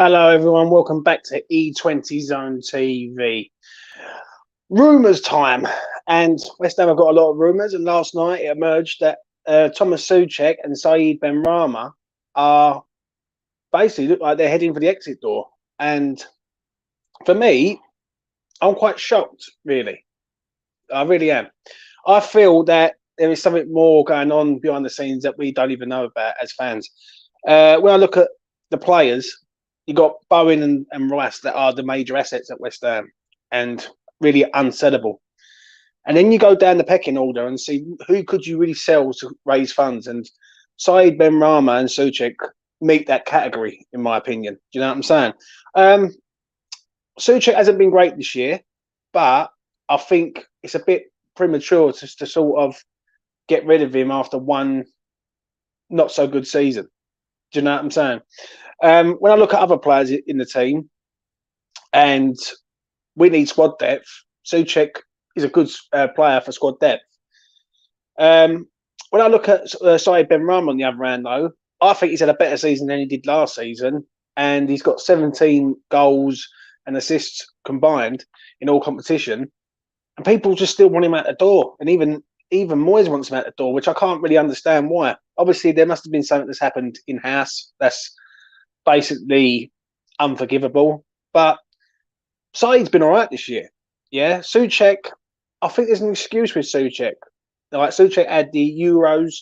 Hello, everyone. Welcome back to E20 Zone TV. Rumours time. And West Ham have got a lot of rumours. And last night it emerged that Thomas Soucek and Soucek Benrahma are basically look like they're heading for the exit door. And for me, I'm quite shocked, really. I really am. I feel that there is something more going on behind the scenes that we don't even know about as fans. When I look at the players, you got Bowen and Rice that are the major assets at West Ham and really unsellable. And then you go down the pecking order and see who could you really sell to raise funds. And Soucek Benrahma and Soucek meet that category, in my opinion. Do you know what I'm saying? Soucek hasn't been great this year, but I think it's a bit premature to sort of get rid of him after one not so good season. Do you know what I'm saying? When I look at other players in the team, and we need squad depth, Soucek is a good player for squad depth. When I look at Soucek Benrahma on the other hand, though, I think he's had a better season than he did last season, and he's got 17 goals and assists combined in all competition, and people just still want him out the door, and even Moyes wants him out the door, which I can't really understand why. Obviously, there must have been something that's happened in-house that's basically unforgivable. But Saeed's been all right this year. Yeah, Soucek, I think there's an excuse with Soucek. Like, Soucek had the Euros.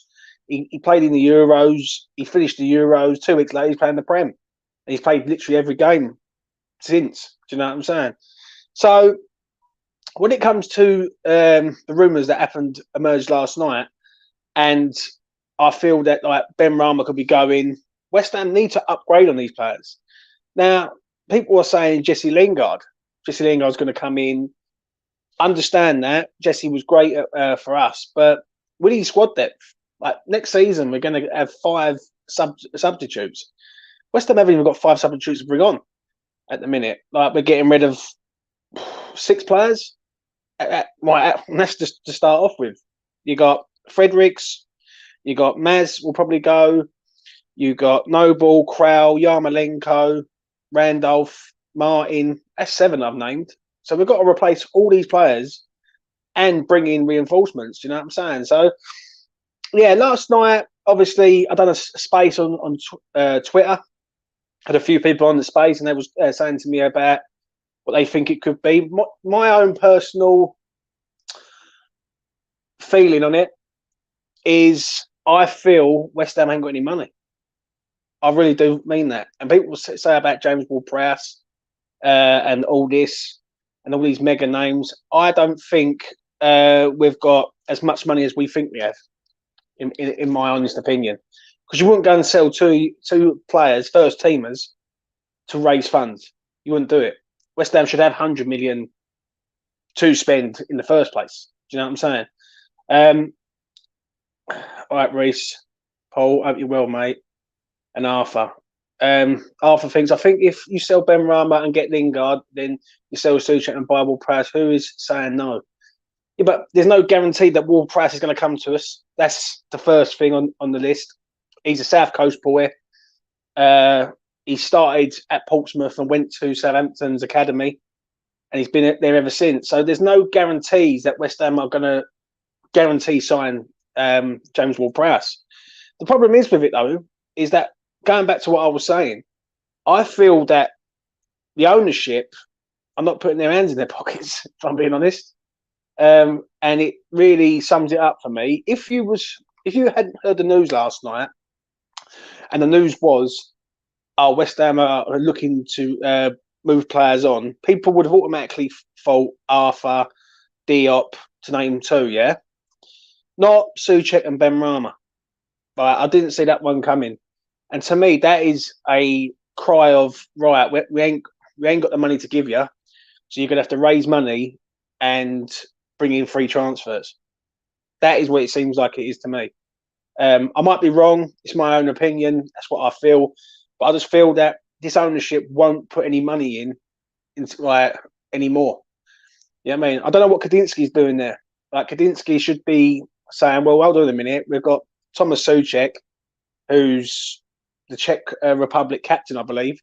He played in the Euros. He finished the Euros. 2 weeks later, he's playing the Prem. And he's played literally every game since. Do you know what I'm saying? So when it comes to the rumours that emerged last night, and I feel that like Benrahma could be going, West Ham need to upgrade on these players. Now, people are saying Jesse Lingard. Jesse Lingard's going to come in. Understand that. Jesse was great for us, but we need squad depth. Like next season, we're going to have 5 substitutes. West Ham haven't even got 5 substitutes to bring on at the minute. Like we're getting rid of 6 players. That's just to start off with. You got Fredericks, you got Maz will probably go, you got Noble, Krau, Yarmolenko, Randolph, Martin. That's 7 I've named. So we've got to replace all these players and bring in reinforcements. Do you know what I'm saying? So yeah, last night obviously I done a space on Twitter. Had a few people on the space and they was saying to me about what they think it could be. My own personal feeling on it is I feel West Ham ain't got any money. I really do mean that. And people say about James Ward-Prowse and all this and all these mega names. I don't think we've got as much money as we think we have, in my honest opinion. Because you wouldn't go and sell two players, first teamers, to raise funds. You wouldn't do it. West Ham should have 100 million to spend in the first place. Do you know what I'm saying? All right, Reese, Paul, hope you're well, mate, and Arthur. Arthur thinks, I think if you sell Benrahma and get Lingard, then you sell Soucek and buy Ward-Prowse. Who is saying no? Yeah, but there's no guarantee that Ward-Prowse is going to come to us. That's the first thing on the list. He's a South Coast boy. He started at Portsmouth and went to Southampton's academy, and he's been there ever since. So there's no guarantees that West Ham are going to guarantee sign James Ward-Prowse. The problem is with it, though, is that going back to what I was saying, I feel that the ownership are not putting their hands in their pockets, if I'm being honest. And it really sums it up for me. If you hadn't heard the news last night, and the news was, oh, West Ham are looking to move players on, people would have automatically thought Arthur, Diop, to name 2, yeah? Not Soucek and Benrahma. Right, I didn't see that one coming. And to me, that is a cry of, right, we ain't got the money to give you, so you're going to have to raise money and bring in free transfers. That is what it seems like it is to me. I might be wrong. It's my own opinion. That's what I feel. But I just feel that this ownership won't put any money into like anymore. You know what I mean? I don't know what Kadinsky's doing there. Like Kadinsky should be saying, well, hold on a minute. We've got Thomas Soucek, who's the Czech Republic captain, I believe.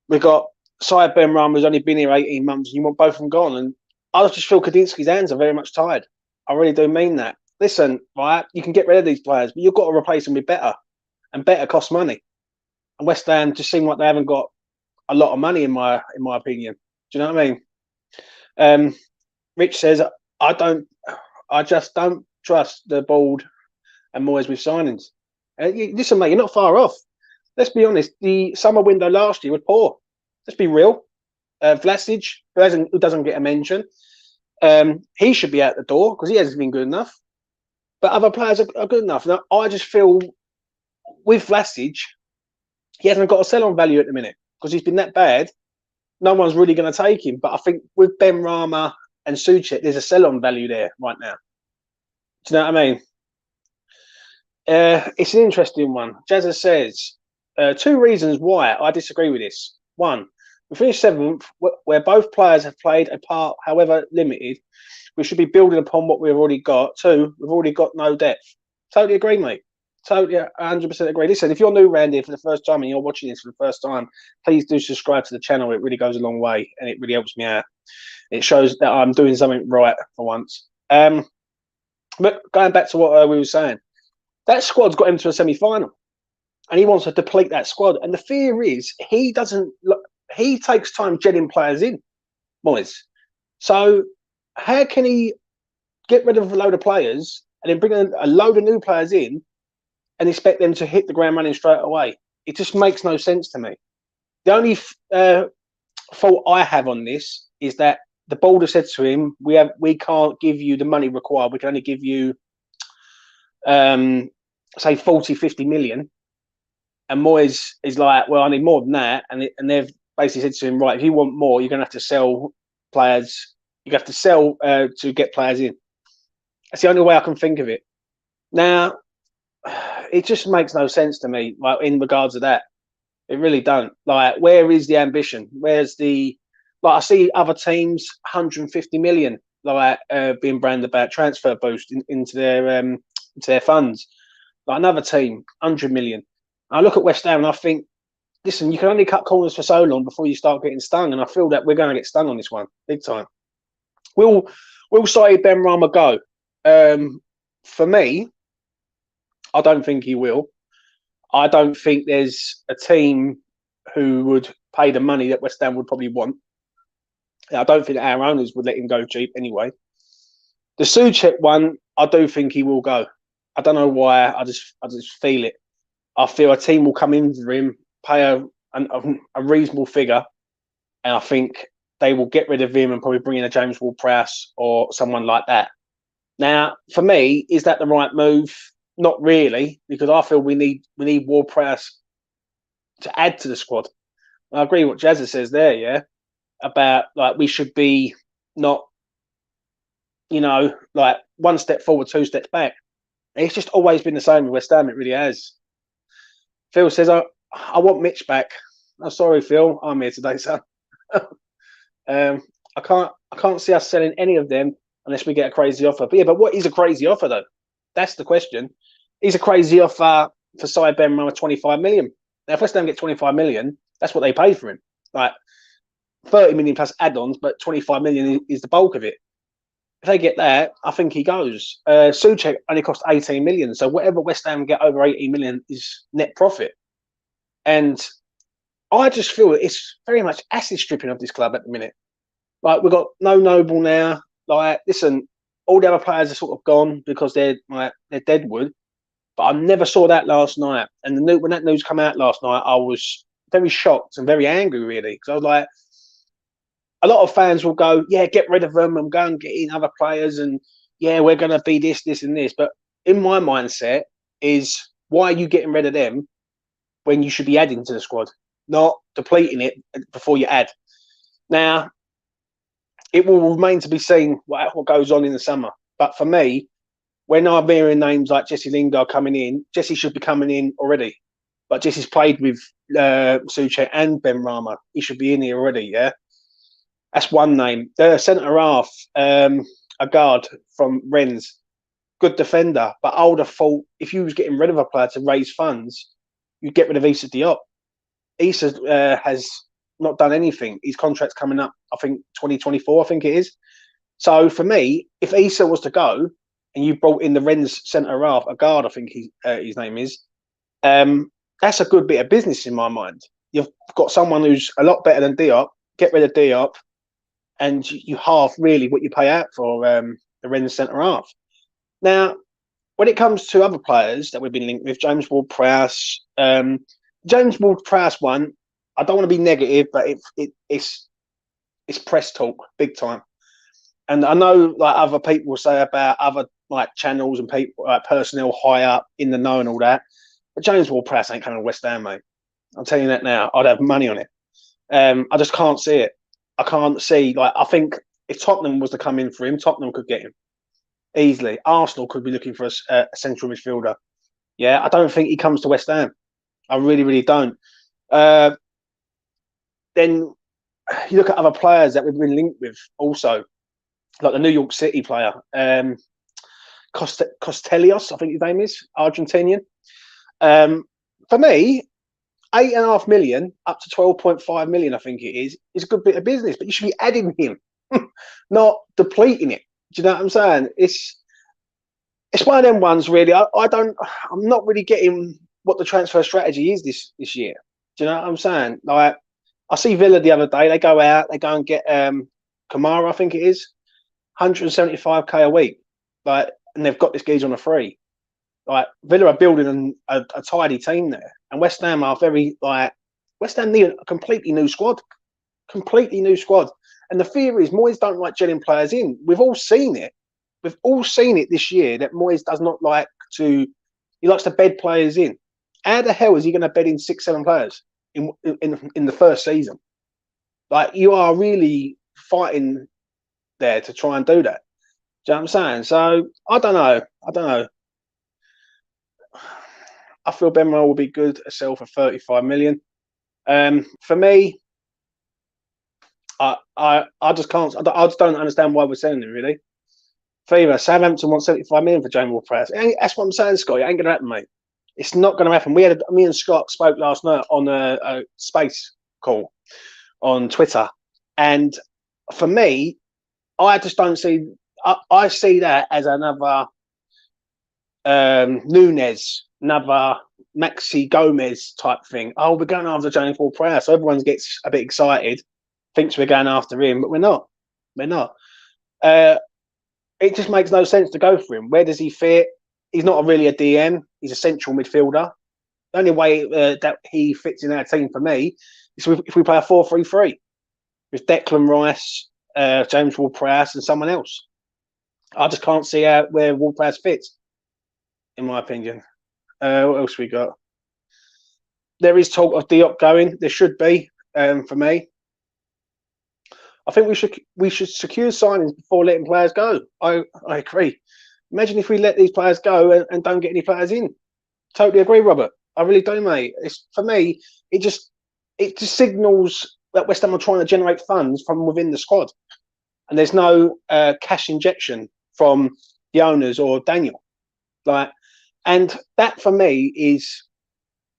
We've got Soucek Benrahma, who's only been here 18 months, and you want both of them gone. And I just feel Kadinsky's hands are very much tied. I really do mean that. Listen, right, you can get rid of these players, but you've got to replace them with better, and better costs money. And West Ham just seem like they haven't got a lot of money, in my opinion. Do you know what I mean? Rich says, I just don't trust the board and Moyes with signings. Listen, mate, you're not far off. Let's be honest. The summer window last year was poor. Let's be real. Vlasic, who doesn't get a mention, he should be out the door because he hasn't been good enough. But other players are good enough. Now, I just feel with Vlasic, he hasn't got a sell-on value at the minute because he's been that bad. No one's really going to take him. But I think with Benrahma and Soucek, there's a sell-on value there right now. Do you know what I mean? It's an interesting one. Jazza says, 2 reasons why I disagree with this. 1, we finished 7th, where both players have played a part, however limited. We should be building upon what we've already got. 2, we've already got no depth. Totally agree, mate. Totally 100% agree. Listen, if you're new around here for the first time and you're watching this for the first time, please do subscribe to the channel. It really goes a long way and it really helps me out. It shows that I'm doing something right for once. But going back to what we were saying, that squad's got him to a semi-final, and he wants to deplete that squad. And the fear is he takes time gelling players in, Moyes. So how can he get rid of a load of players and then bring a load of new players in and expect them to hit the ground running straight away? It just makes no sense to me. The only fault I have on this is that the board has said to him, we can't give you the money required. We can only give you, say, 40, 50 million. And Moyes is like, well, I need more than that. And they've basically said to him, right, if you want more, you're going to have to sell players. You have to sell to get players in. That's the only way I can think of it. Now, it just makes no sense to me, like, in regards to that. It really don't. Like, where is the ambition? Where's the... Like, I see other teams, 150 million, like, being branded about transfer boost into their funds. Like another team, 100 million. I look at West Ham and I think, listen, you can only cut corners for so long before you start getting stung. And I feel that we're going to get stung on this one, big time. Will Soucek Benrahma go? For me, I don't think he will. I don't think there's a team who would pay the money that West Ham would probably want. I don't think our owners would let him go cheap anyway. The Soucek one, I do think he will go. I don't know why. I just feel it. I feel a team will come in for him, pay a reasonable figure, and I think they will get rid of him and probably bring in a James Ward-Prowse or someone like that. Now, for me, is that the right move? Not really, because I feel we need Ward-Prowse to add to the squad. I agree with what Jazza says there, yeah, about like we should be not, like 1 step forward, 2 steps back. It's just always been the same with West Ham. It really has. Phil says, I want Mitch back. I'm sorry, Phil. I'm here today, son. I can't see us selling any of them unless we get a crazy offer. But yeah, but what is a crazy offer though? That's the question. Is a crazy offer for Soucek Benrahma 25 million? Now, if West Ham get 25 million, that's what they pay for him. Like 30 million plus add-ons, but 25 million is the bulk of it. If they get that, I think he goes. Soucek only cost 18 million, so whatever West Ham get over 18 million is net profit. And I just feel it's very much asset stripping of this club at the minute. Like, we've got no Noble now. Like, listen, all the other players are sort of gone because they're deadwood. But I never saw that last night. And when that news came out last night, I was very shocked and very angry, really, because I was like, a lot of fans will go, yeah, get rid of them and go and get in other players, and yeah, we're going to be this, this, and this. But in my mindset is, why are you getting rid of them when you should be adding to the squad, not depleting it before you add? Now, it will remain to be seen what goes on in the summer. But for me, when I'm hearing names like Jesse Lingard coming in, Jesse should be coming in already. But Jesse's played with Soucek and Benrahma. He should be in here already, yeah? That's one name. The centre half, a guard from Rennes, good defender. But I would have thought if you was getting rid of a player to raise funds, you'd get rid of Issa Diop. Issa has not done anything. His contract's coming up, I think 2024, I think it is. So for me, if Issa was to go and you brought in the Rennes centre half, a guard, I think his name is, that's a good bit of business in my mind. You've got someone who's a lot better than Diop. Get rid of Diop, and you halve really what you pay out for the Rennes centre half. Now, when it comes to other players that we've been linked with, James Ward-Prowse, James Ward-Prowse one, I don't want to be negative, but it's press talk big time. And I know like other people say about other like channels and people like personnel high up in the know and all that, but James Ward-Prowse ain't coming to West Ham, mate. I'm telling you that now. I'd have money on it. I just can't see it. I can't see, like, I think if Tottenham was to come in for him, Tottenham could get him easily. Arsenal could be looking for a central midfielder. Yeah, I don't think he comes to West Ham. I really, really don't. Then you look at other players that we've been linked with also, like the New York City player, Costellios, I think his name is, Argentinian. For me, 8.5 million up to 12.5 million, I think it is a good bit of business, but you should be adding him, not depleting it. Do you know what I'm saying? It's one of them ones, really. I'm not really getting what the transfer strategy is this year. Do you know what I'm saying? Like, I see Villa the other day, they go out, they go and get Kamara, I think it is, 175k a week. Like, and they've got this geezer on a free. Like, Villa are building a tidy team there. And West Ham are West Ham need a completely new squad. Completely new squad. And the fear is Moyes don't like gelling players in. We've all seen it. We've all seen it this year that Moyes does not like to, he likes to bed players in. How the hell is he going to bed in 6-7 players in the first season? Like, you are really fighting there to try and do that. Do you know what I'm saying? So, I don't know. I feel Benrahma will be good to sell for 35 million. For me, I just can't. I just don't understand why we're selling him, really. Fever, Southampton want 75 million for James Ward-Prowse. That's what I'm saying, Scott. It ain't going to happen, mate. It's not going to happen. Me and Scott spoke last night on a space call on Twitter, and for me, I just don't see. I see that as another Nunes, another Maxi Gomez type thing. Oh, we're going after James Ward-Prowse, so everyone gets a bit excited, thinks we're going after him, but we're not. We're not. It just makes no sense to go for him. Where does he fit? He's not really a DM. He's a central midfielder. The only way that he fits in our team for me is if we play a 4-3-3 with Declan Rice, James Ward-Prowse, and someone else. I just can't see where Ward-Prowse fits, in my opinion. What else we got? There is talk of Diop going. There should be, for me. I think we should secure signings before letting players go. I agree. Imagine if we let these players go and don't get any players in. Totally agree, Robert. I really do, mate. For me, it just signals that West Ham are trying to generate funds from within the squad, and there's no cash injection from the owners or Daniel. And that for me is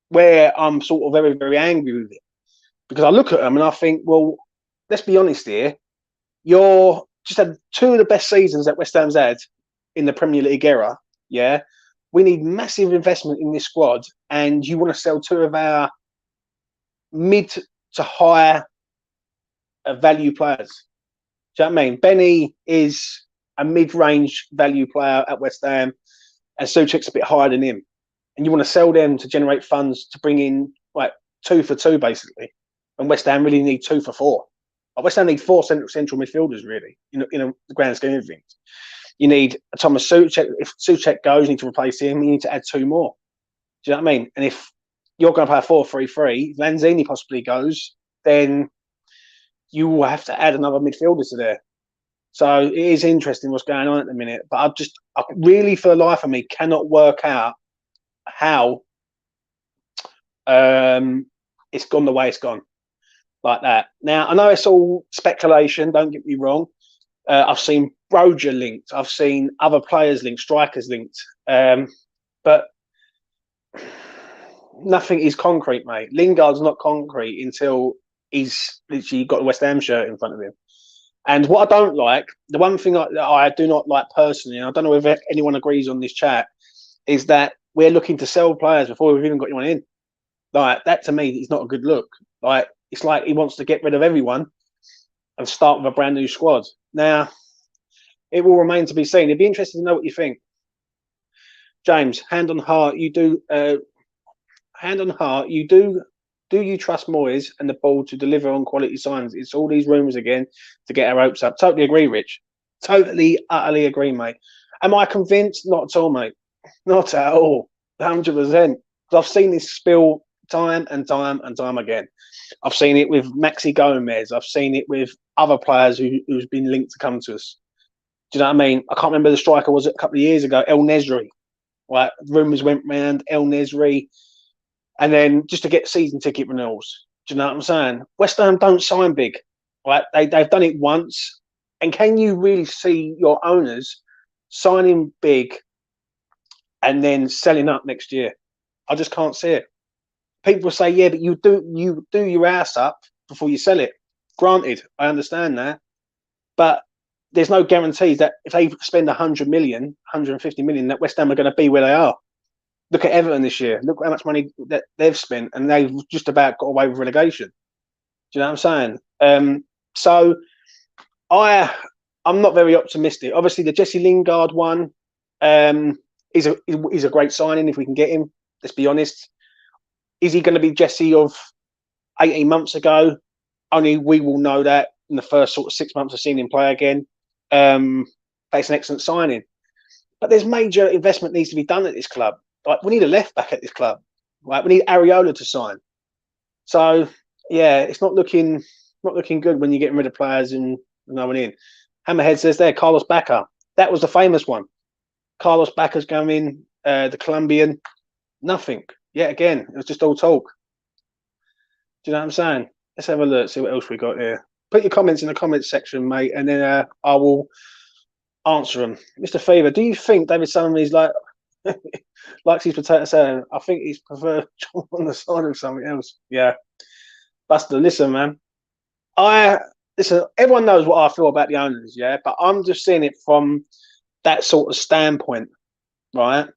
where I'm sort of very, very angry with it, because I look at them and I think, well, let's be honest here. You're just had two of the best seasons that West Ham's had in the Premier League era. Yeah, we need massive investment in this squad, and you want to sell two of our mid to high value players. Do you know what I mean? Benny is a mid-range value player at West Ham, and Soucek's a bit higher than him. And you want to sell them to generate funds to bring in like 2 for 2, basically. And West Ham really need 2 for 4. West Ham need 4 central midfielders, really, in the grand scheme of things. You need Thomas Soucek. If Soucek goes, you need to replace him. You need to add 2 more. Do you know what I mean? And if you're going to play a 4-3-3, Lanzini possibly goes, then you will have to add another midfielder to there. So it is interesting what's going on at the minute. But I really, for the life of me, cannot work out how it's gone the way it's gone. Like that. Now, I know it's all speculation, don't get me wrong. I've seen Broja linked. I've seen other players linked, strikers linked. But nothing is concrete, mate. Lingard's not concrete until he's literally got a West Ham shirt in front of him. And what I don't like, the one thing that I do not like personally, and I don't know if anyone agrees on this chat, is that we're looking to sell players before we've even got anyone in. Like, that to me is not a good look. Like, it's like he wants to get rid of everyone and start with a brand new squad. Now, it will remain to be seen. It'd be interesting to know what you think. James, hand on heart, you do. Hand on heart, you do. Do you trust Moyes and the ball to deliver on quality signs? It's all these rumours again to get our hopes up. Totally agree, Rich. Totally, utterly agree, mate. Am I convinced? Not at all, mate. Not at all. 100%. I've seen this spill time and time and time again. I've seen it with Maxi Gomez. I've seen it with other players who's been linked to come to us. Do you know what I mean? I can't remember the striker was it a couple of years ago, El Nesri. Like, rumours went round El Nesri, and then just to get season ticket renewals. Do you know what I'm saying? West Ham don't sign big. Right? They've done it once. And can you really see your owners signing big and then selling up next year? I just can't see it. People say, yeah, but you do your ass up before you sell it. Granted, I understand that. But there's no guarantees that if they spend 100 million, 150 million, that West Ham are going to be where they are. Look at Everton this year. Look how much money that they've spent, and they've just about got away with relegation. Do you know what I'm saying? So I'm not very optimistic. Obviously, the Jesse Lingard one is a great signing if we can get him. Let's be honest. Is he going to be Jesse of 18 months ago? Only we will know that in the first sort of 6 months of seeing him play again. That's an excellent signing. But there's major investment needs to be done at this club. Like, we need a left back at this club. Like, we need Areola to sign. So yeah, it's not looking good when you're getting rid of players and no one in. Hammerhead says there, Carlos Bacca. That was the famous one. Carlos Bacca's going, the Colombian. Nothing. Yet again, it was just all talk. Do you know what I'm saying? Let's have a look, see what else we got here. Put your comments in the comments section, mate, and then I will answer them. Mr. Fever, do you think David Sullivan's like likes his potato salad? I think he's preferred on the side of something else. Yeah. Buster, listen, man. Listen, everyone knows what I feel about the owners, yeah, but I'm just seeing it from that sort of standpoint, right?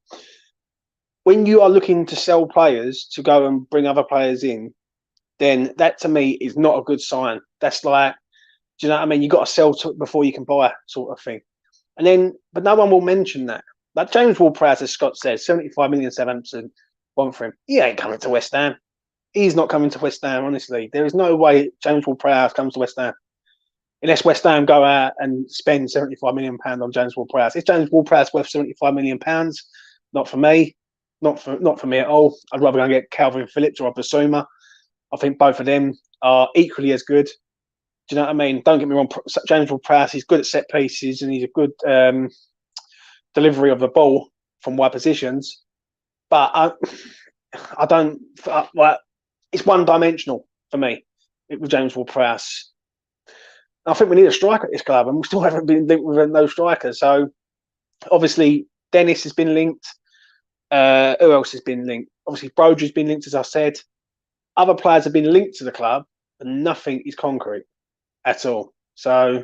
When you are looking to sell players to go and bring other players in, then that to me is not a good sign. That's like, do you know what I mean? You got to sell to before you can buy, sort of thing. And then, but no one will mention that. Like James Ward-Prowse, as Scott says, 75 million Southampton want for him. He ain't coming to West Ham. He's not coming to West Ham, honestly. There is no way James Ward-Prowse comes to West Ham. Unless West Ham go out and spend £75 million on James Ward-Prowse. Is James Ward-Prowse worth £75 million? Not for me. Not for me at all. I'd rather go and get Calvin Phillips or Basuma. I think both of them are equally as good. Do you know what I mean? Don't get me wrong. James Ward-Prowse, he's good at set pieces and he's a good delivery of the ball from wide positions. But I don't like. It's one-dimensional for me with James Ward-Prowse. I think we need a striker at this club, and we still haven't been linked with no striker. So obviously, Dennis has been linked. Who else has been linked? Obviously, Broder's been linked, as I said. Other players have been linked to the club, but nothing is concrete at all. So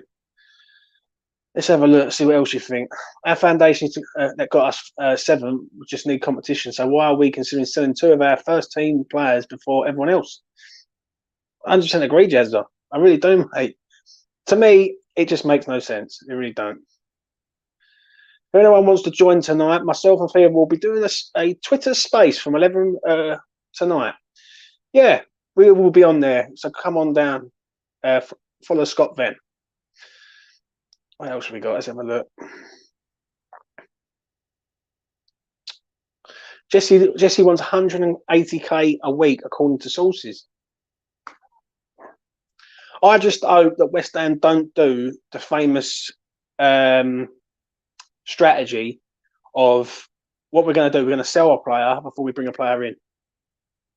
let's have a look, see what else you think. Our foundation that got us 7 just need competition. So why are we considering selling 2 of our first team players before everyone else? 100% agree, Jazza. I really do, mate. To me, it just makes no sense. It really don't. If anyone wants to join tonight, myself and Theo will be doing a Twitter space from 11 tonight. Yeah, we will be on there. So come on down. Follow Scott Venn. What else have we got? Let's have a look. Jesse wants 180k a week, according to sources. I just hope that West Ham don't do the famous strategy of what we're going to do. We're going to sell a player before we bring a player in.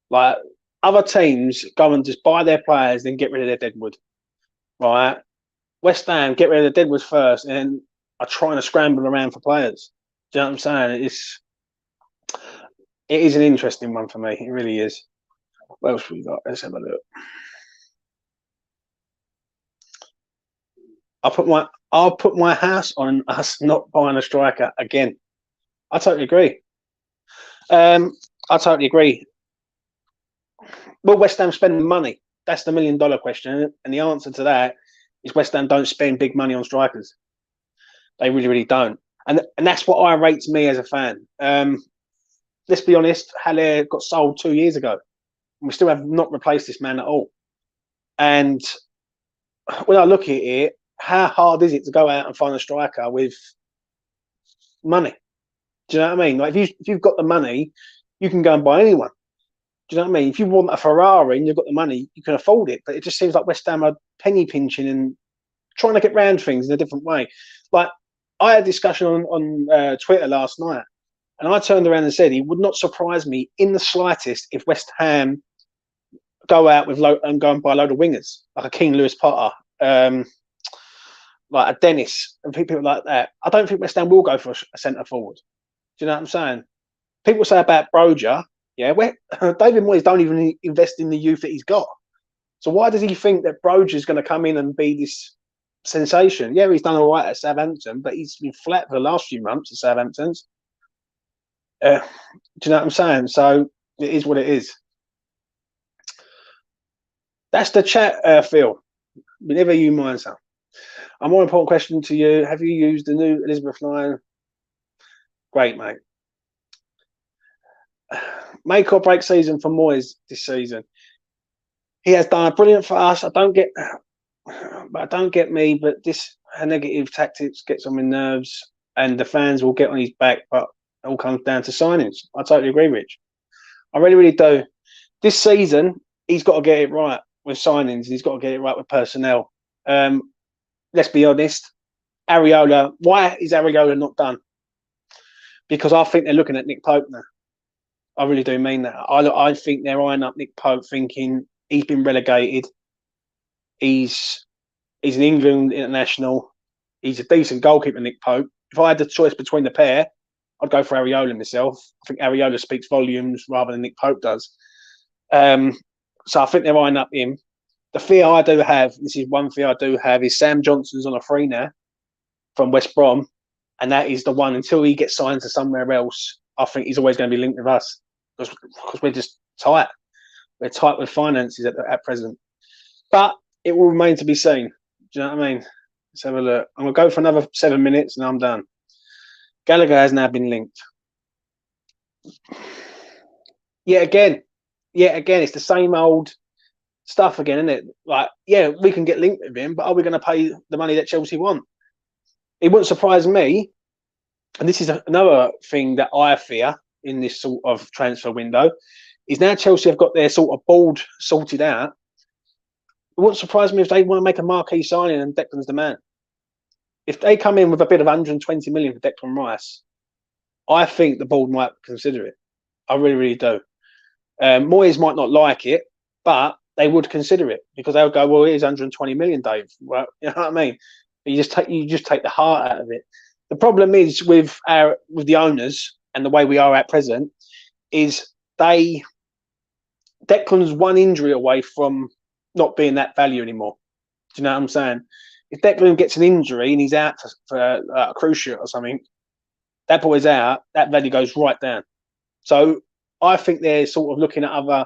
Like, other teams go and just buy their players, then get rid of their deadwood. Right? West Ham get rid of the deadwood first, and then are trying to scramble around for players. Do you know what I'm saying? It is an interesting one for me. It really is. What else have we got? Let's have a look. I'll put my house on us not buying a striker again. I totally agree. I totally agree. Will West Ham spend the money? That's the $1 million question, and the answer to that is West Ham don't spend big money on strikers. They really, really don't, and that's what irritates me as a fan. Let's be honest, Haller got sold 2 years ago, and we still have not replaced this man at all. And when I look at it, how hard is it to go out and find a striker with money? Do you know what I mean? Like if you've got the money, you can go and buy anyone. Do you know what I mean? If you want a Ferrari and you've got the money, you can afford it. But it just seems like West Ham are penny pinching and trying to get round things in a different way. Like I had a discussion on Twitter last night, and I turned around and said it would not surprise me in the slightest if West Ham go out with and go and buy a load of wingers, like a King Lewis Potter, like a Dennis, and people like that. I don't think West Ham will go for a centre forward. Do you know what I'm saying? People say about Broja, yeah, David Moyes don't even invest in the youth that he's got. So why does he think that Broja is going to come in and be this sensation? Yeah, he's done all right at Southampton, but he's been flat for the last few months at Southampton's. Do you know what I'm saying? So it is what it is. That's the chat, Phil. Whenever you mind, son. A more important question to you: have you used the new Elizabeth line? Great, mate. Make or break season for Moyes this season. He has done brilliant for us. I don't get me, but this negative tactics gets on my nerves, and the fans will get on his back. But it all comes down to signings. I totally agree, Rich. I really, really do. This season, he's got to get it right with signings, and he's got to get it right with personnel. Let's be honest. Areola, why is Areola not done? Because I think they're looking at Nick Pope now. I really do mean that. I think they're eyeing up Nick Pope, thinking he's been relegated. He's an England international. He's a decent goalkeeper, Nick Pope. If I had the choice between the pair, I'd go for Areola myself. I think Areola speaks volumes rather than Nick Pope does. So I think they're eyeing up him. The fear I do have, this is one fear I do have, is Sam Johnson's on a free now from West Brom. And that is the one, until he gets signed to somewhere else, I think he's always going to be linked with us because we're just tight. We're tight with finances at present. But it will remain to be seen. Do you know what I mean? Let's have a look. I'm going to go for another 7 minutes and I'm done. Gallagher has now been linked. Yet again, it's the same old stuff again, isn't it? Like, yeah, we can get linked with him, but are we going to pay the money that Chelsea want? It wouldn't surprise me, and this is another thing that I fear in this sort of transfer window, is now Chelsea have got their sort of board sorted out. It wouldn't surprise me if they want to make a marquee signing and Declan's the man. If they come in with a bid of 120 million for Declan Rice, I think the board might consider it. I really, really do. Moyes might not like it, but they would consider it because they'll go, well, here's 120 million, Dave. Well, you know what I mean? You just take the heart out of it. The problem is with the owners and the way we are at present is Declan's one injury away from not being that value anymore. Do you know what I'm saying? If Declan gets an injury and he's out for a cruciate or something, that boy's out, that value goes right down. So I think they're sort of looking at other.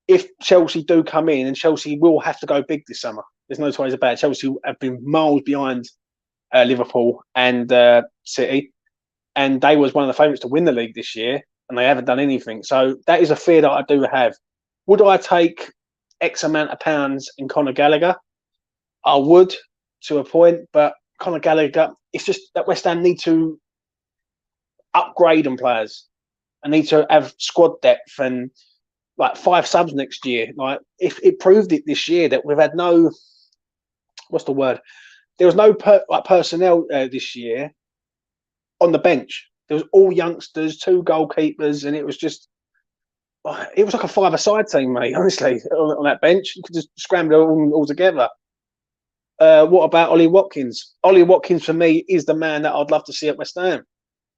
If Chelsea do come in, and Chelsea will have to go big this summer. There's no two ways about it. Chelsea have been miles behind Liverpool and City, and they was one of the favourites to win the league this year, and they haven't done anything. So that is a fear that I do have. Would I take X amount of pounds in Conor Gallagher? I would, to a point, but Conor Gallagher, it's just that West Ham need to upgrade on players and need to have squad depth and like 5 subs next year. Like if it proved it this year that we've had no, what's the word? There was no personnel this year on the bench. There was all youngsters, 2 goalkeepers, and it was like a 5-a-side team, mate. Honestly, on that bench, you could just scramble it all together. What about Ollie Watkins? Ollie Watkins for me is the man that I'd love to see at West Ham.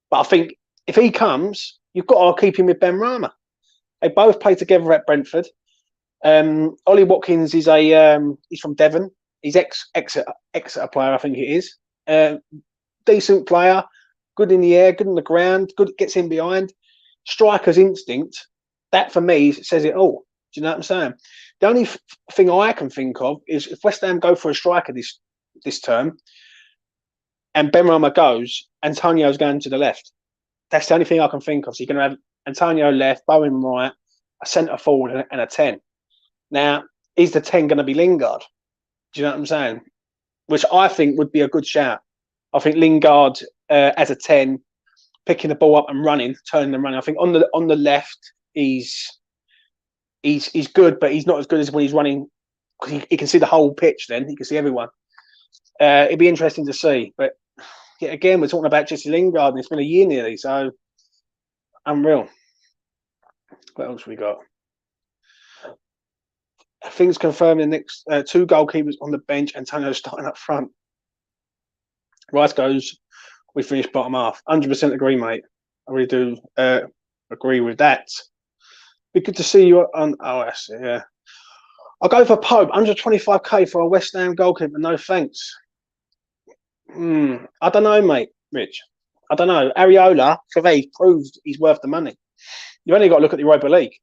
But I think if he comes, you've got to keep him with Benrahma. They both play together at Brentford. Ollie Watkins is he's from Devon. He's Exeter player, I think it is. Decent player, good in the air, good on the ground, good gets in behind. Striker's instinct. That for me says it all. Do you know what I'm saying? The only thing I can think of is if West Ham go for a striker this term, and Benrahma goes, Antonio's going to the left. That's the only thing I can think of. So you're going to have Antonio left, Bowen right, a centre forward, and a 10. Now, is the 10 going to be Lingard? Do you know what I'm saying? Which I think would be a good shout. I think Lingard as a 10, picking the ball up and running, turning and running. I think on the left, he's good, but he's not as good as when he's running. He can see the whole pitch. Then he can see everyone. It'd be interesting to see. But yeah, again, we're talking about Jesse Lingard, and it's been a year nearly, so unreal. What else we got? Things confirmed the next 2 goalkeepers on the bench. Antonio starting up front. Rice goes. We finished bottom half. 100% agree, mate. I really do agree with that. Be good to see you on OS. Yeah. I'll go for Pope. 125k for a West Ham goalkeeper. No thanks. I don't know, mate. Rich. I don't know. Areola, for me, proved he's worth the money. You've only got to look at the Europa League.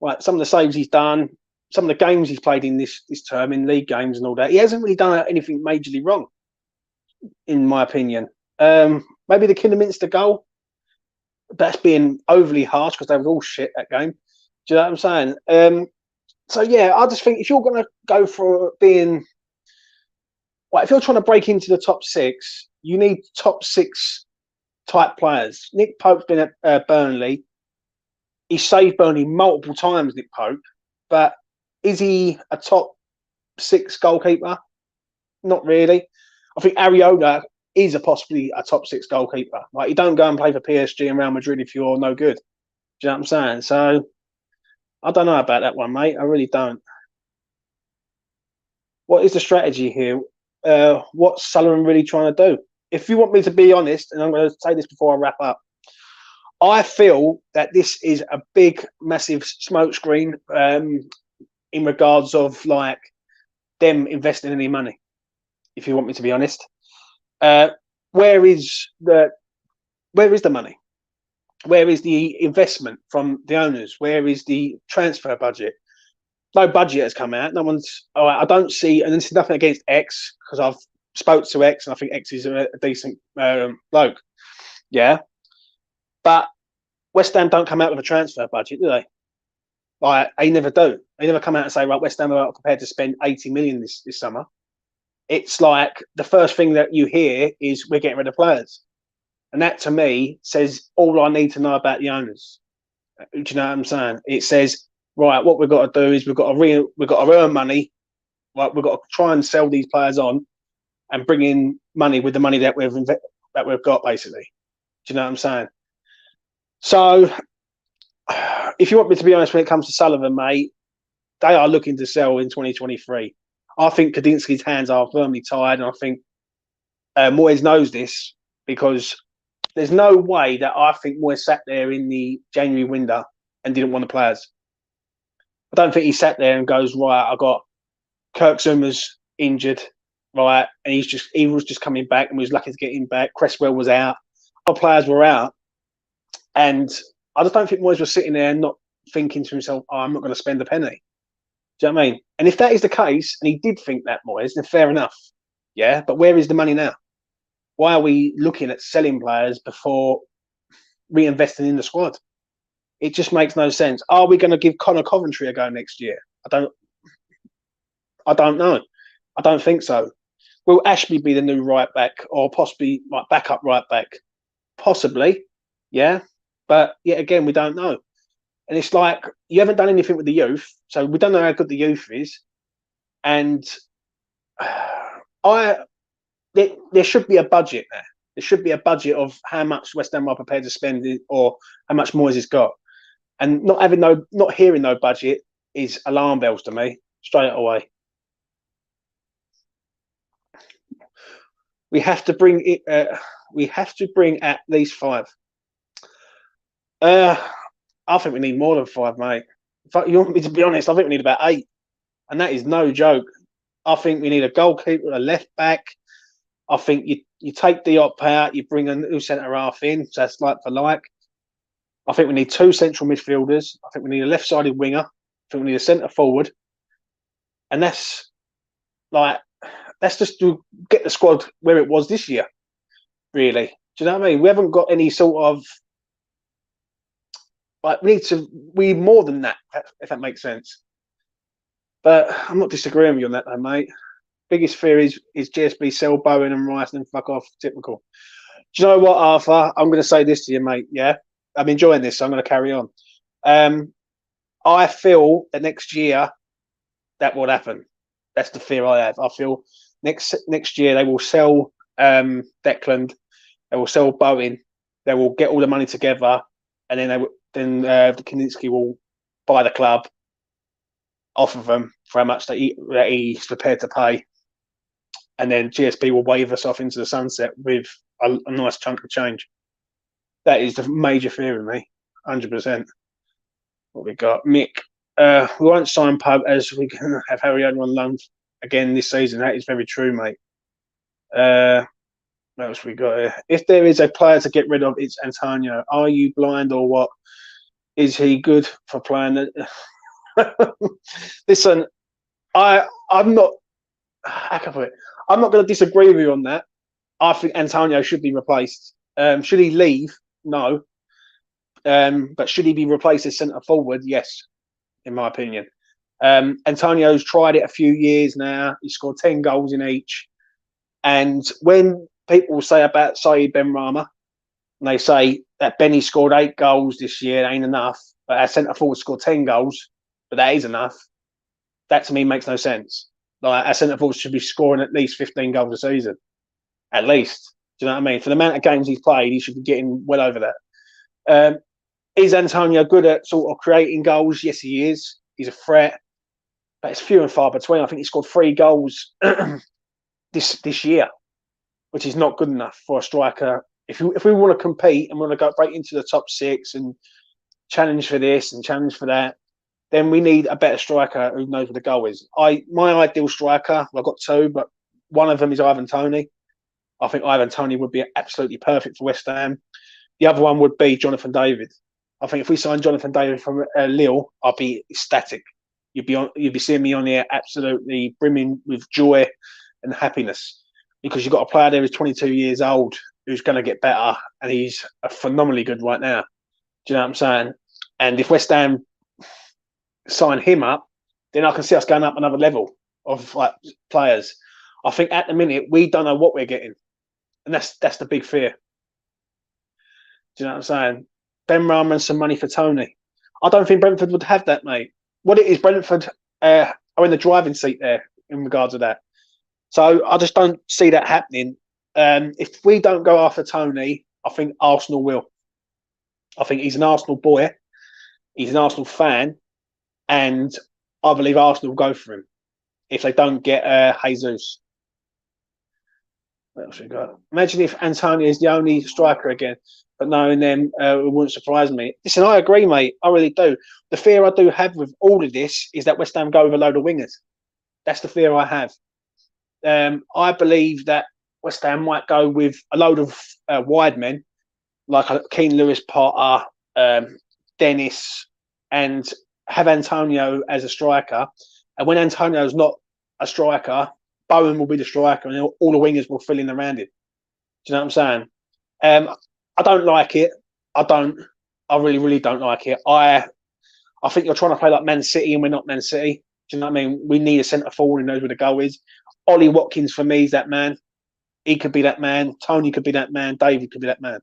Right, some of the saves he's done, some of the games he's played in this term, in league games and all that. He hasn't really done anything majorly wrong, in my opinion. Maybe the Kidderminster goal. That's being overly harsh because they were all shit that game. Do you know what I'm saying? So yeah, I just think if you're going to go for being, well, if you're trying to break into the top 6, you need top 6 type players. Nick Pope's been at Burnley. He saved Burnley multiple times, Nick Pope, but is he a top 6 goalkeeper? Not really. I think Areola is possibly a top 6 goalkeeper. Like, you don't go and play for PSG and Real Madrid if you're no good. Do you know what I'm saying? So I don't know about that one, mate. I really don't. What is the strategy here? What's Sullivan really trying to do? If you want me to be honest, and I'm going to say this before I wrap up, I feel that this is a big, massive smokescreen in regards of like them investing any money. If you want me to be honest, where is the money? Where is the investment from the owners? Where is the transfer budget? No budget has come out. No one's. Oh, I don't see, and this is nothing against X because I've spoke to X and I think X is a decent bloke. Yeah, but West Ham don't come out with a transfer budget, do they? Like, they never do. They never come out and say, right, West Ham are prepared to spend 80 million this summer. It's like the first thing that you hear is we're getting rid of players. And that to me says all I need to know about the owners. Do you know what I'm saying? It says, right, what we've got to do is we've got to earn money. Right, we've got to try and sell these players on and bring in money with the money that we've got, basically. Do you know what I'm saying? So, if you want me to be honest, when it comes to Sullivan, mate, they are looking to sell in 2023. I think Kadinsky's hands are firmly tied, and I think Moyes knows this because there's no way that I think Moyes sat there in the January window and didn't want the players. I don't think he sat there and goes, right, I got Kirk Zuma's injured, right, and he was just coming back and was lucky to get him back. Cresswell was out, our players were out, and I just don't think Moyes was sitting there not thinking to himself, oh, I'm not going to spend a penny. Do you know what I mean? And if that is the case, and he did think that, Moyes, then fair enough. Yeah, but where is the money now? Why are we looking at selling players before reinvesting in the squad? It just makes no sense. Are we going to give Connor Coventry a go next year? I don't know. I don't think so. Will Ashley be the new right back or possibly like backup right back? Possibly, yeah. But yet again, we don't know. And it's like you haven't done anything with the youth, so we don't know how good the youth is. And there should be a budget there. There should be a budget of how much West Ham are prepared to spend or how much Moyes has got. And not hearing no budget is alarm bells to me straight away. We have to bring it. We have to bring at least 5. I think we need more than 5, mate. If you want me to be honest, I think we need about 8, and that is no joke. I think we need a goalkeeper, a left back. I think you take Diop out, you bring a new centre half in, so that's like for like. I think we need 2 central midfielders. I think we need a left-sided winger. I think we need a centre forward, and that's like that's just to get the squad where it was this year. Really, do you know what I mean? We haven't got any sort of like we need more than that, if that makes sense. But I'm not disagreeing with you on that, though, mate. Biggest fear is GSB sell Bowen and Rice and fuck off. Typical. Do you know what, Arthur? I'm going to say this to you, mate. Yeah, I'm enjoying this, so I'm going to carry on. I feel that next year that will happen. That's the fear I have. I feel next year they will sell Declan, they will sell Bowen, they will get all the money together, and then Kaczynski will buy the club off of them for how much that he's prepared to pay, and then GSP will wave us off into the sunset with a nice chunk of change. That is the major fear of me, 100%. What we got, Mick? We won't sign Pub as we can have Harry on loan again this season. That is very true, mate. What else we got here? If there is a player to get rid of, it's Antonio. Are you blind or what? Is he good for playing? Listen, I'm not. How can I put it? I'm not going to disagree with you on that. I think Antonio should be replaced. Should he leave? No. But should he be replaced as centre forward? Yes, in my opinion. Antonio's tried it a few years now. He scored 10 goals in each. And when people say about Soucek Benrahma, and they say that Benny scored 8 goals this year, it ain't enough. But our centre forward scored 10 goals, but that is enough. That to me makes no sense. Like, our centre forward should be scoring at least 15 goals a season. At least. Do you know what I mean? For the amount of games he's played, he should be getting well over that. Is Antonio good at sort of creating goals? Yes, he is. He's a threat. But it's few and far between. I think he scored 3 goals this year, which is not good enough for a striker. If we want to compete and want to go right into the top 6 and challenge for this and challenge for that, then we need a better striker who knows where the goal is. My ideal striker, I've got 2, but one of them is Ivan Toney. I think Ivan Toney would be absolutely perfect for West Ham. The other one would be Jonathan David. I think if we sign Jonathan David from Lille, I'll be ecstatic. You'd be seeing me on here absolutely brimming with joy and happiness, because you've got a player there who's 22 years old who's going to get better, and he's phenomenally good right now. Do you know what I'm saying? And if West Ham sign him up, then I can see us going up another level of like players. I think at the minute we don't know what we're getting, and that's the big fear. Do you know what I'm saying? Benrahma and some money for Toney. I don't think Brentford would have that, mate. What it is, Brentford are in the driving seat there in regards to that. So I just don't see that happening. If we don't go after Toney, I think Arsenal will. I think he's an Arsenal boy. He's an Arsenal fan. And I believe Arsenal will go for him if they don't get Jesus. What else we got? Imagine if Antonio is the only striker again, but knowing them, it wouldn't surprise me. Listen, I agree, mate. I really do. The fear I do have with all of this is that West Ham go with a load of wingers. That's the fear I have. I believe that West Ham might go with a load of wide men, like Keane, Lewis, Potter, Dennis, and have Antonio as a striker. And when Antonio's not a striker, Bowen will be the striker, and all the wingers will fill in around it. Do you know what I'm saying? I don't like it. I really, really don't like it. I think you're trying to play like Man City, and we're not Man City. Do you know what I mean? We need a centre forward who knows where the goal is. Ollie Watkins, for me, is that man. He could be that man. Tony could be that man. David could be that man.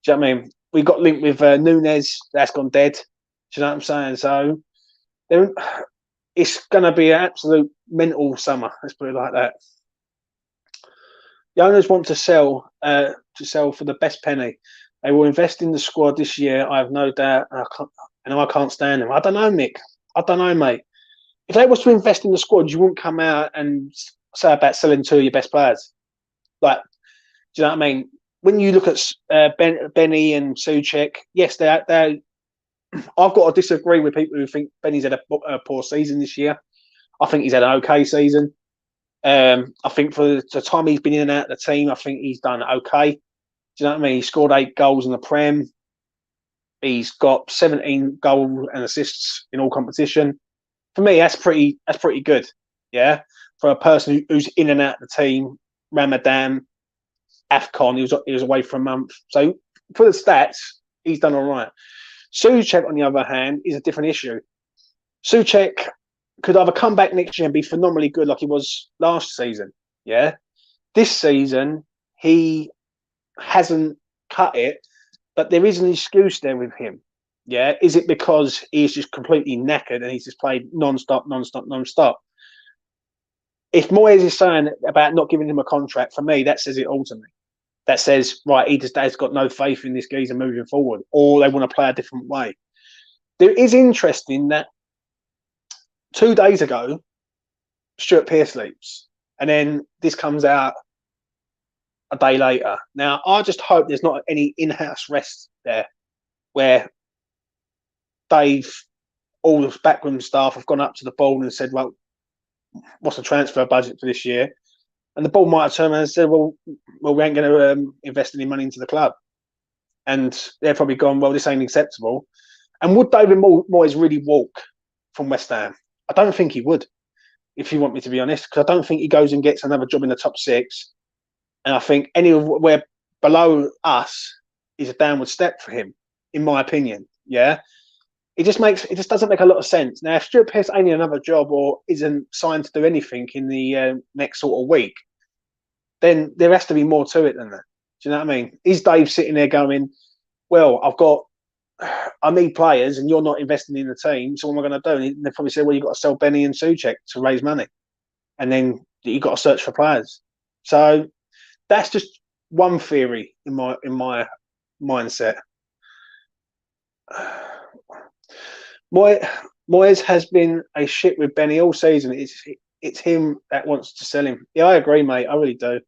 Do you know what I mean? We got linked with Nunes. That's gone dead. Do you know what I'm saying? So it's going to be an absolute mental summer. Let's put it like that. The owners want to sell for the best penny. They will invest in the squad this year. I have no doubt. I can't stand them. I don't know, Mick. I don't know, mate. If they was to invest in the squad, you wouldn't come out and say about selling 2 of your best players. Like, do you know what I mean? When you look at Benny and Soucek, yes, they're. I've got to disagree with people who think Benny's had a poor season this year. I think he's had an okay season. I think for the time he's been in and out of the team, I think he's done okay. Do you know what I mean? He scored 8 goals in the Prem. He's got 17 goals and assists in all competition. For me, that's pretty good. Yeah, for a person who's in and out of the team, Ramadan, AFCON, he was away for a month. So for the stats, he's done all right. Soucek, on the other hand, is a different issue. Soucek could either come back next year and be phenomenally good like he was last season. Yeah, this season he hasn't cut it, but there is an excuse there with him. Yeah, is it because he's just completely knackered and he's just played non-stop? If Moyes is saying about not giving him a contract, for me, that says it all to me. That says, right, he just has got no faith in this geezer moving forward, or they want to play a different way. There is interesting that 2 days ago, Stuart Pearce leaves, and then this comes out a day later. Now, I just hope there's not any in-house rest there where Dave, all the backroom staff have gone up to the board and said, well, what's the transfer budget for this year? And the board might have turned around and said, well, we ain't going to invest any money into the club. And they're probably gone, well, this ain't acceptable. And would David Moyes really walk from West Ham? I don't think he would, if you want me to be honest, because I don't think he goes and gets another job in the top 6. And I think anywhere below us is a downward step for him, in my opinion. Yeah. It just doesn't make a lot of sense. Now, if Stuart Pearce ain't in another job or isn't signed to do anything in the next sort of week, then there has to be more to it than that. Do you know what I mean? Is Dave sitting there going, well, I need players and you're not investing in the team, so what am I going to do? And they probably say, well, you've got to sell Benny and Soucek to raise money. And then you've got to search for players. So that's just one theory in my mindset. Moyes has been a shit with Benny all season. It's him that wants to sell him. Yeah, I agree, mate. I really do.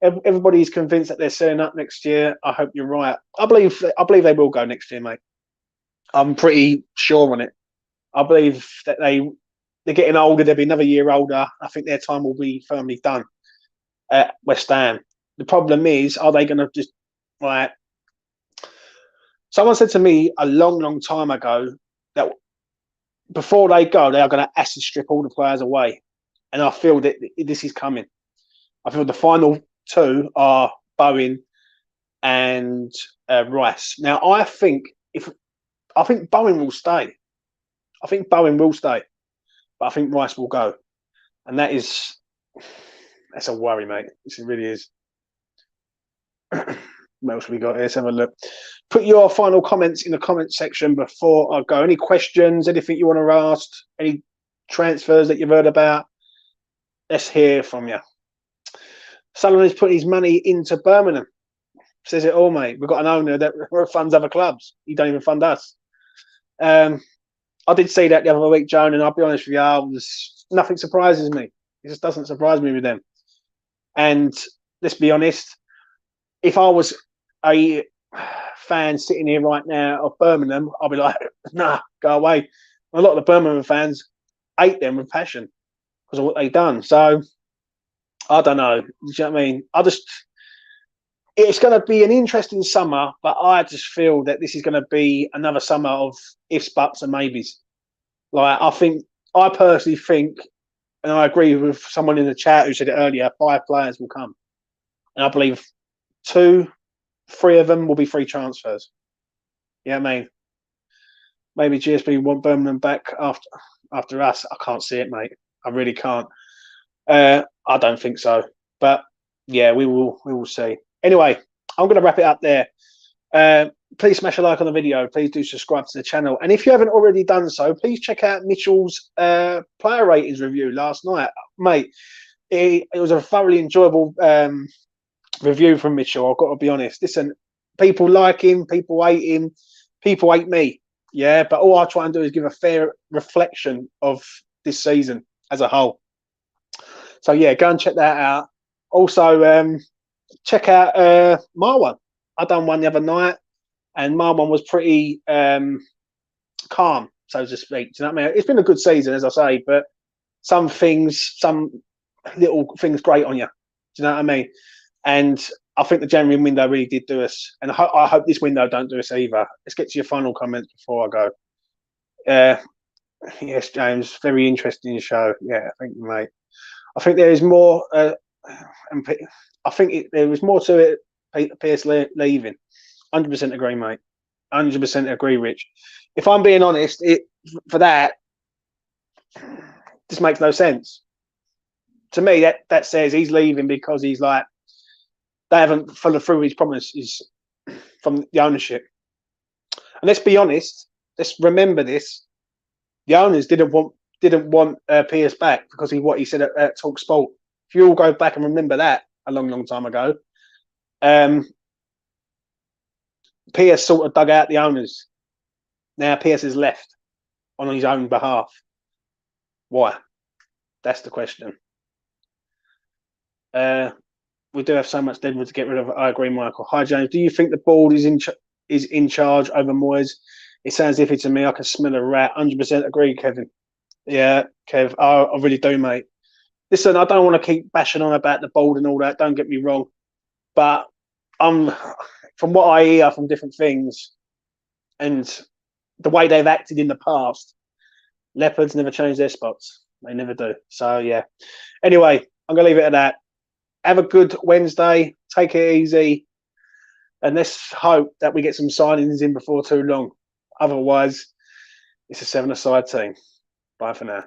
Everybody's convinced that they're selling up next year. I hope you're right. I believe they will go next year, mate. I'm pretty sure on it. I believe that they're getting older. They'll be another year older. I think their time will be firmly done at West Ham. The problem is, are they going to just like? Someone said to me a long time ago that before they go, they are going to acid strip all the players away. And I feel that this is coming. I feel the final 2 are Bowen and Rice. Now, I think Bowen will stay. But I think Rice will go. And that's a worry, mate. It really is. What else we got here? Let's have a look. Put your final comments in the comment section before I go. Any questions, anything you want to ask, any transfers that you've heard about? Let's hear from you. Sullivan is putting his money into Birmingham. Says it all, mate. We've got an owner that funds other clubs. He don't even fund us. I did see that the other week, Joan, and I'll be honest with you, nothing surprises me. It just doesn't surprise me with them. And let's be honest, if I was a fan sitting here right now of Birmingham, I'll be like, nah, go away. A lot of the Birmingham fans hate them with passion because of what they've done. So I don't know. Do you know what I mean? It's going to be an interesting summer, but I just feel that this is going to be another summer of ifs, buts, and maybes. Like, I personally think, and I agree with someone in the chat who said it earlier, 5 players will come. And I believe 2, 3 of them will be free transfers. Yeah, you know what I mean? Maybe GSB want Birmingham back after us. I can't see it, mate. I really can't. I don't think so. But yeah, we will see. Anyway, I'm going to wrap it up there. Please smash a like on the video. Please do subscribe to the channel. And if you haven't already done so, please check out Mitchell's player ratings review last night. Mate, it was a thoroughly enjoyable review from Mitchell. I've got to be honest. Listen, people like him, people hate him, people hate me. Yeah, but all I try and do is give a fair reflection of this season as a whole. So yeah, go and check that out. Also, check out Marwan. I done one the other night, and Marwan was pretty calm, so to speak. Do you know what I mean? It's been a good season, as I say, but some things, some little things grate on you. Do you know what I mean? And I think the January window really did do us. And I hope this window don't do us either. Let's get to your final comments before I go. Yes, James, very interesting show. Yeah, thank you, mate. I think there is more, and I think there was more to it. Pierce leaving. 100% agree, mate. 100% agree, Rich. If I'm being honest, for that, this makes no sense. To me, that says he's leaving because he's like, they haven't followed through his promises from the ownership. And let's be honest, let's remember this. The owners didn't want Pierce back because of what he said at Talk Sport. If you all go back and remember that a long time ago, Pierce sort of dug out the owners. Now Pierce is left on his own behalf. Why? That's the question. We do have so much Deadwood to get rid of. I agree, Michael. Hi, James. Do you think the board is in charge over Moyes? It sounds iffy to me. I can smell a rat. 100% agree, Kevin. Yeah, Kev. I really do, mate. Listen, I don't want to keep bashing on about the board and all that. Don't get me wrong, but from what I hear from different things and the way they've acted in the past, Leopards never change their spots. They never do. So yeah. Anyway, I'm gonna leave it at that. Have a good Wednesday. Take it easy, and let's hope that we get some signings in before too long. Otherwise, it's a 7-a-side team. Bye for now.